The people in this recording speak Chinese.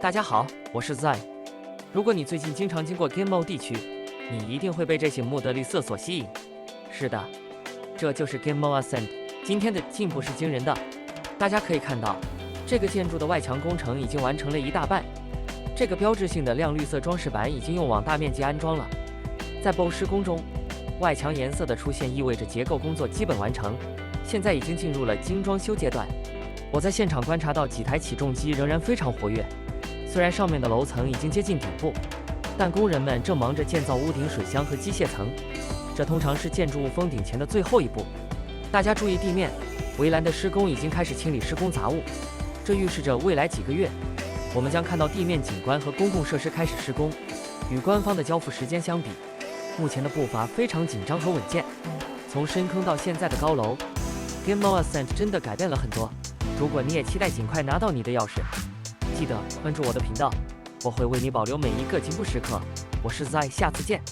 大家好，我是 Zai。如果你最近经常经过 Ghim 地区，你一定会被这些木的绿色所吸引。是的，这就是 Ghim Ascent。今天的进步是惊人的，大家可以看到，这个建筑的外墙工程已经完成了一大半。这个标志性的亮绿色装饰板已经用网大面积安装了。在 BTO 施工中，外墙颜色的出现意味着结构工作基本完成，现在已经进入了精装修阶段。我在现场观察到几台起重机仍然非常活跃。虽然上面的楼层已经接近顶部，但工人们正忙着建造屋顶水箱和机械层，这通常是建筑物封顶前的最后一步。大家注意地面，围栏的施工已经开始清理施工杂物，这预示着未来几个月，我们将看到地面景观和公共设施开始施工。与官方的交付时间相比，目前的步伐非常紧张和稳健。从深坑到现在的高楼 ，Ghim Ascent 真的改变了很多。如果你也期待尽快拿到你的钥匙，记得关注我的频道，我会为你保留每一个进步时刻。我是 Zai， 下次见。